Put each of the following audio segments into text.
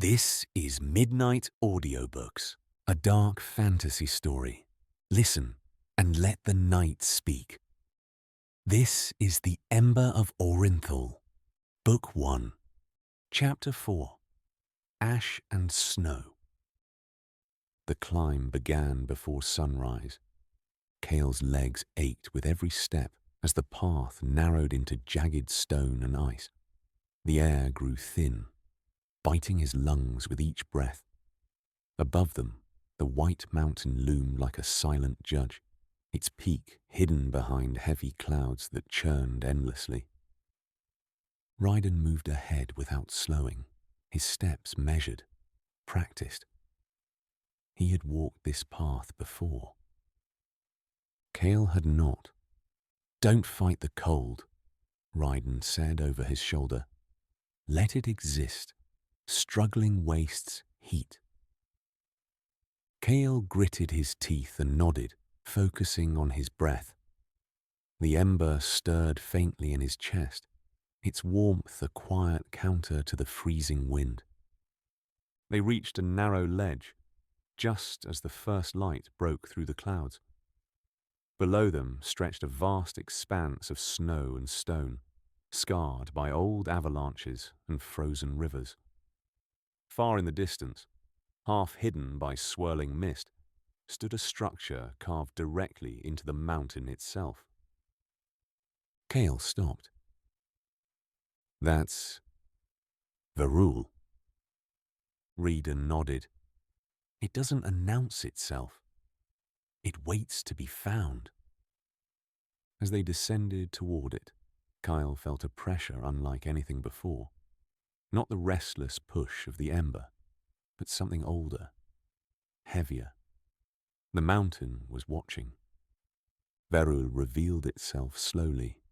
This is Midnight Audiobooks, a dark fantasy story. Listen and let the night speak. This is the Ember of Orinthal, Book 1, Chapter 4, Ash and Snow. The climb began before sunrise. Cale's legs ached with every step as the path narrowed into jagged stone and ice. The air grew thin, biting his lungs with each breath. Above them, the white mountain loomed like a silent judge, its peak hidden behind heavy clouds that churned endlessly. Ryden moved ahead without slowing, his steps measured, practiced. He had walked this path before. Cale had not. "Don't fight the cold," Ryden said over his shoulder. "Let it exist. Struggling wastes heat." Cale gritted his teeth and nodded, focusing on his breath. The ember stirred faintly in his chest, its warmth a quiet counter to the freezing wind. They reached a narrow ledge, just as the first light broke through the clouds. Below them stretched a vast expanse of snow and stone, scarred by old avalanches and frozen rivers. Far in the distance, half hidden by swirling mist, stood a structure carved directly into the mountain itself. Cale stopped. "That's Varul." Reader nodded. "It doesn't announce itself. It waits to be found." As they descended toward it, Kyle felt a pressure unlike anything before. Not the restless push of the ember, but something older, heavier. The mountain was watching. Varul revealed itself slowly.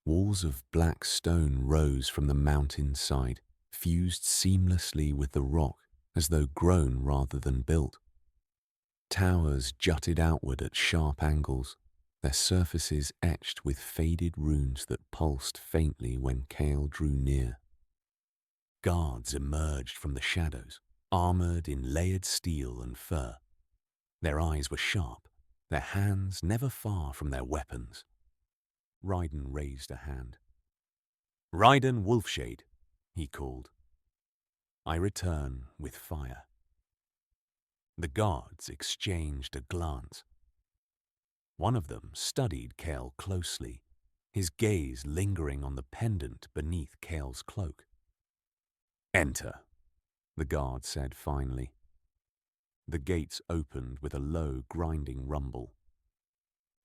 Walls of black stone rose from the mountain's side, fused seamlessly with the rock as though grown rather than built. Towers jutted outward at sharp angles, their surfaces etched with faded runes that pulsed faintly when Cale drew near. Guards emerged from the shadows, armored in layered steel and fur. Their eyes were sharp, their hands never far from their weapons. Ryden raised a hand. "Ryden Wolfshade," he called. "I return with fire." The guards exchanged a glance. One of them studied Cale closely, his gaze lingering on the pendant beneath Cale's cloak. "Enter," the guard said finally. The gates opened with a low, grinding rumble.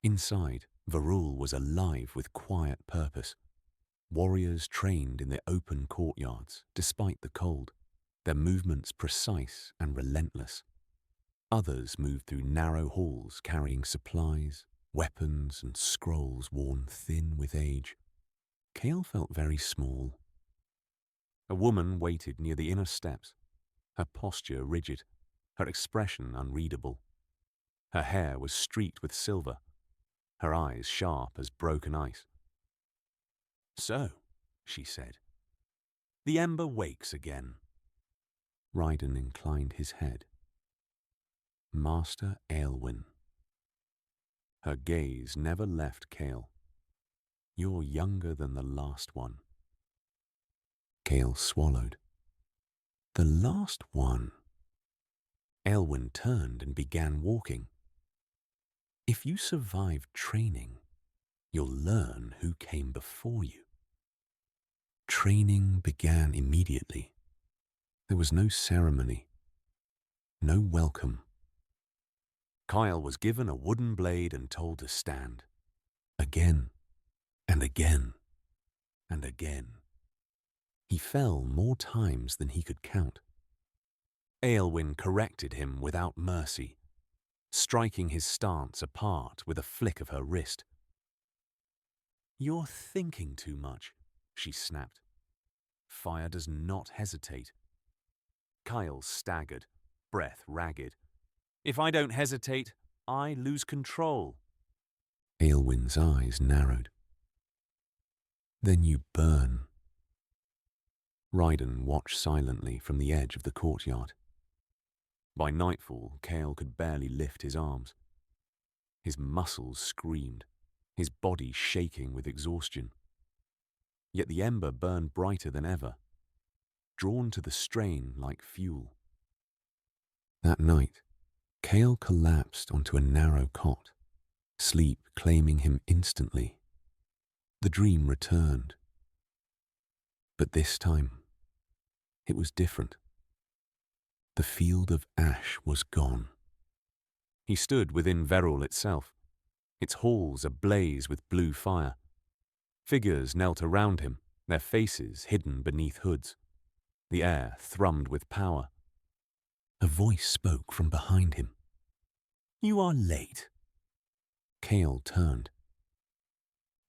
Inside, Varul was alive with quiet purpose. Warriors trained in the open courtyards, despite the cold, their movements precise and relentless. Others moved through narrow halls carrying supplies, weapons, and scrolls worn thin with age. Cale felt very small. A woman waited near the inner steps, her posture rigid, her expression unreadable. Her hair was streaked with silver, her eyes sharp as broken ice. "So," she said, "the ember wakes again." Ryden inclined his head. "Master Aelwyn." Her gaze never left Cale. "You're younger than the last one." Cale swallowed. "The last one?" Aelwyn turned and began walking. "If you survive training, you'll learn who came before you." Training began immediately. There was no ceremony, no welcome. Kyle was given a wooden blade and told to stand. Again, and again, and again. He fell more times than he could count. Aelwyn corrected him without mercy, striking his stance apart with a flick of her wrist. "You're thinking too much," she snapped. "Fire does not hesitate." Kyle staggered, breath ragged. "If I don't hesitate, I lose control." Aelwyn's eyes narrowed. "Then you burn." Ryden watched silently from the edge of the courtyard. By nightfall, Cale could barely lift his arms. His muscles screamed, his body shaking with exhaustion. Yet the ember burned brighter than ever, drawn to the strain like fuel. That night, Cale collapsed onto a narrow cot, sleep claiming him instantly. The dream returned. But this time, it was different. The field of ash was gone. He stood within Verul itself, its halls ablaze with blue fire. Figures knelt around him, their faces hidden beneath hoods. The air thrummed with power. A voice spoke from behind him. "You are late." Cale turned.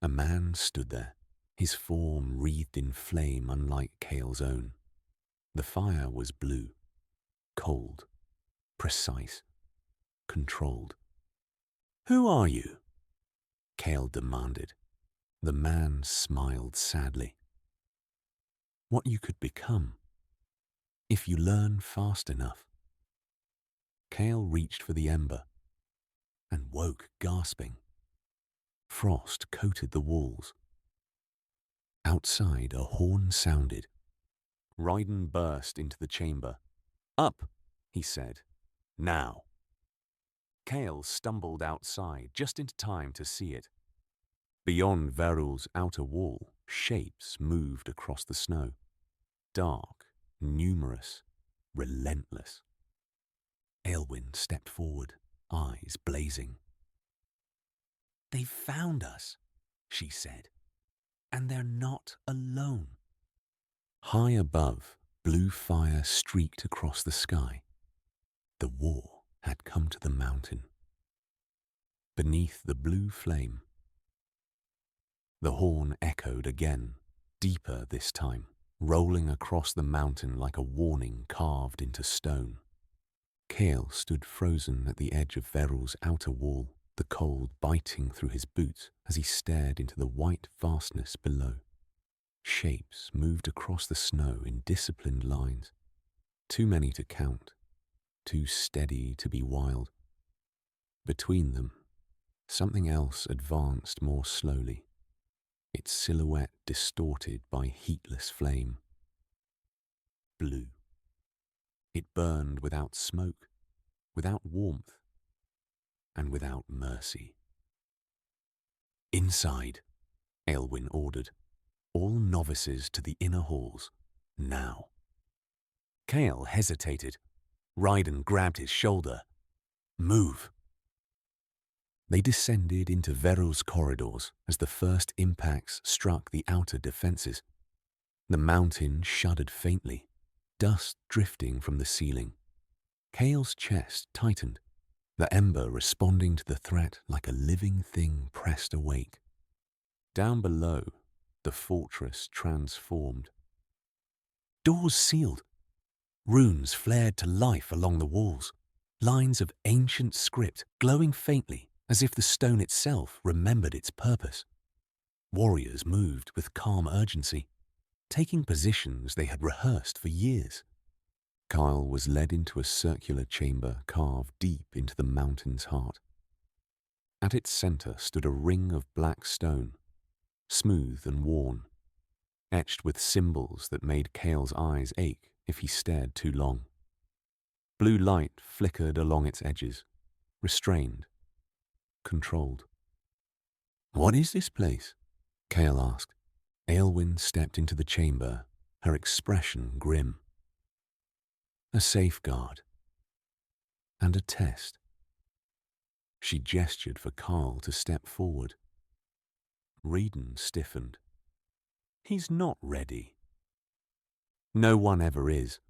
A man stood there, his form wreathed in flame unlike Cale's own. The fire was blue, cold, precise, controlled. "Who are you?" Cale demanded. The man smiled sadly. "What you could become, if you learn fast enough." Cale reached for the ember and woke gasping. Frost coated the walls. Outside, a horn sounded. Ryden burst into the chamber. "Up," he said. "Now." Cale stumbled outside just in time to see it. Beyond Verul's outer wall, shapes moved across the snow. Dark, numerous, relentless. Aelwyn stepped forward, eyes blazing. "They've found us," she said, "and they're not alone." High above, blue fire streaked across the sky. The war had come to the mountain. Beneath the blue flame, the horn echoed again, deeper this time, rolling across the mountain like a warning carved into stone. Cale stood frozen at the edge of Verul's outer wall, the cold biting through his boots as he stared into the white vastness below. Shapes moved across the snow in disciplined lines, too many to count, too steady to be wild. Between them, something else advanced more slowly, its silhouette distorted by heatless flame. Blue. It burned without smoke, without warmth, and without mercy. "Inside," Aelwyn ordered. "All novices to the inner halls, now." Cale hesitated. Ryden grabbed his shoulder. "Move." They descended into Verul's corridors as the first impacts struck the outer defenses. The mountain shuddered faintly, dust drifting from the ceiling. Cale's chest tightened, the ember responding to the threat like a living thing pressed awake. Down below, the fortress transformed. Doors sealed. Runes flared to life along the walls, lines of ancient script glowing faintly as if the stone itself remembered its purpose. Warriors moved with calm urgency, taking positions they had rehearsed for years. Kyle was led into a circular chamber carved deep into the mountain's heart. At its center stood a ring of black stone, smooth and worn, etched with symbols that made Cale's eyes ache if he stared too long. Blue light flickered along its edges, restrained, controlled. "What is this place?" Cale asked. Aelwyn stepped into the chamber, her expression grim. "A safeguard. And a test." She gestured for Carl to step forward. Ryden stiffened. "He's not ready." "No one ever is,"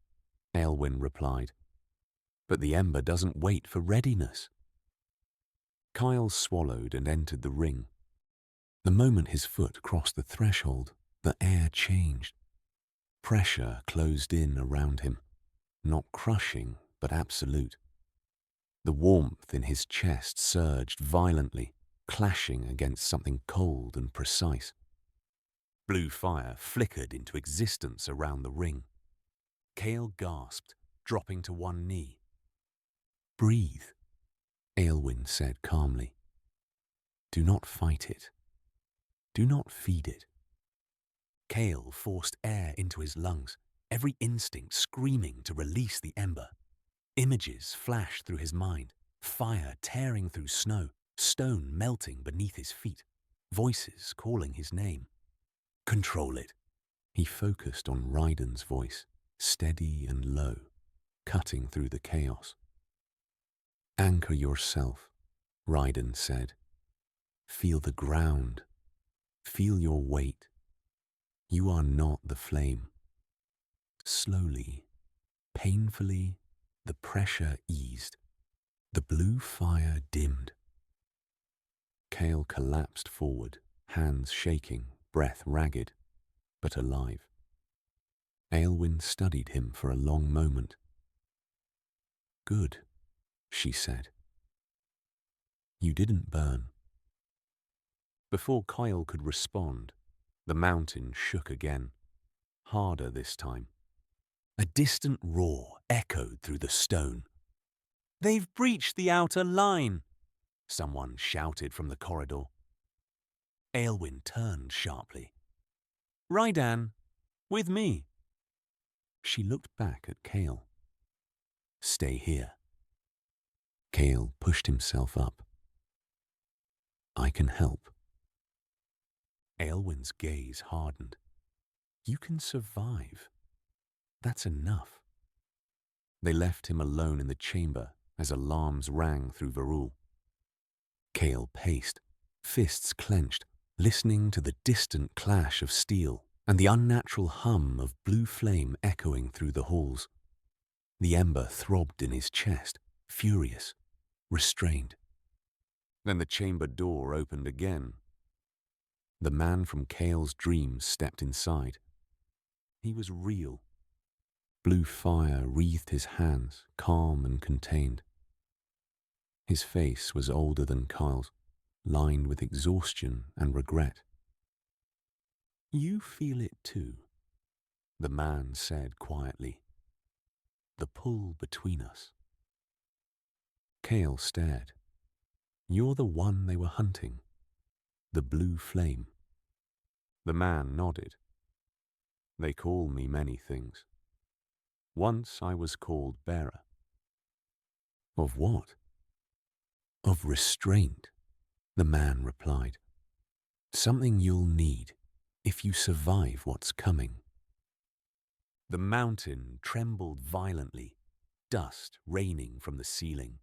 Aelwyn replied. "But the ember doesn't wait for readiness." Kyle swallowed and entered the ring. The moment his foot crossed the threshold, the air changed. Pressure closed in around him, not crushing, but absolute. The warmth in his chest surged violently, clashing against something cold and precise. Blue fire flickered into existence around the ring. Cale gasped, dropping to one knee. "Breathe," Aelwyn said calmly. "Do not fight it. Do not feed it." Cale forced air into his lungs, every instinct screaming to release the ember. Images flashed through his mind, fire tearing through snow, stone melting beneath his feet, voices calling his name. "Control it." He focused on Ryden's voice, steady and low, cutting through the chaos. "Anchor yourself," Ryden said. "Feel the ground. Feel your weight. You are not the flame." Slowly, painfully, the pressure eased. The blue fire dimmed. Cale collapsed forward, hands shaking, breath ragged, but alive. Aelwyn studied him for a long moment. "Good," she said. "You didn't burn." Before Kyle could respond, the mountain shook again, harder this time. A distant roar echoed through the stone. "They've breached the outer line!" someone shouted from the corridor. Aelwyn turned sharply. "Rydan, with me." She looked back at Cale. "Stay here." Cale pushed himself up. "I can help." Aelwyn's gaze hardened. "You can survive. That's enough." They left him alone in the chamber as alarms rang through Varul. Cale paced, fists clenched, listening to the distant clash of steel and the unnatural hum of blue flame echoing through the halls. The ember throbbed in his chest, furious, restrained. Then the chamber door opened again. The man from Cale's dreams stepped inside. He was real. Blue fire wreathed his hands, calm and contained. His face was older than Kyle's, lined with exhaustion and regret. "You feel it too," the man said quietly. "The pull between us." Cale stared. "You're the one they were hunting. The blue flame." The man nodded. "They call me many things. Once I was called bearer." "Of what?" "Of restraint," the man replied. "Something you'll need if you survive what's coming." The mountain trembled violently, dust raining from the ceiling.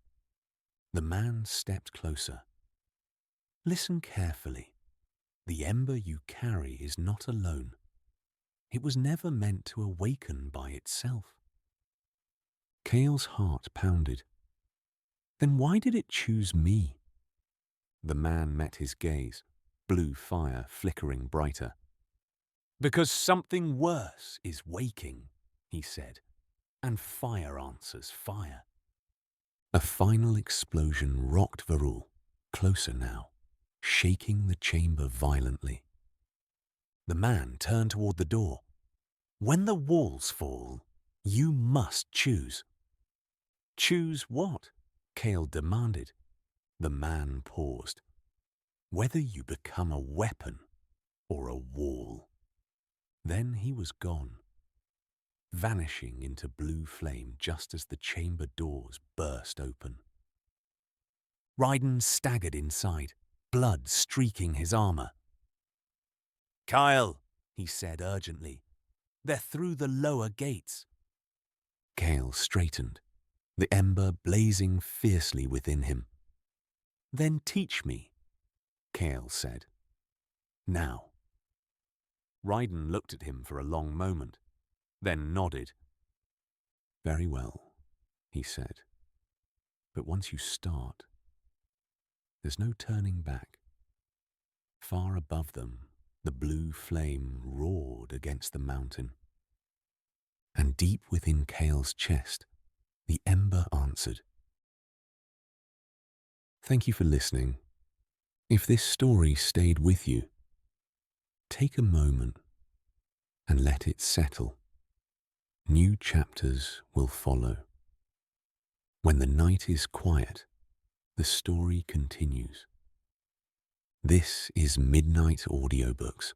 The man stepped closer. "Listen carefully. The ember you carry is not alone. It was never meant to awaken by itself." Cale's heart pounded. "Then why did it choose me?" The man met his gaze, blue fire flickering brighter. "Because something worse is waking," he said, "and fire answers fire." A final explosion rocked Varul, closer now, shaking the chamber violently. The man turned toward the door. "When the walls fall, you must choose." "Choose what?" Cale demanded. The man paused. "Whether you become a weapon or a wall." Then he was gone, vanishing into blue flame just as the chamber doors burst open. Ryden staggered inside, blood streaking his armor. "Kyle," he said urgently, "they're through the lower gates." Cale straightened, the ember blazing fiercely within him. "Then teach me," Cale said. "Now." Ryden looked at him for a long moment, then nodded. "Very well," he said. "But once you start, there's no turning back." Far above them, the blue flame roared against the mountain. And deep within Cale's chest, the ember answered. Thank you for listening. If this story stayed with you, Take a moment and let it settle. New chapters will follow. When the night is quiet, the story continues. This is Midnight Audiobooks,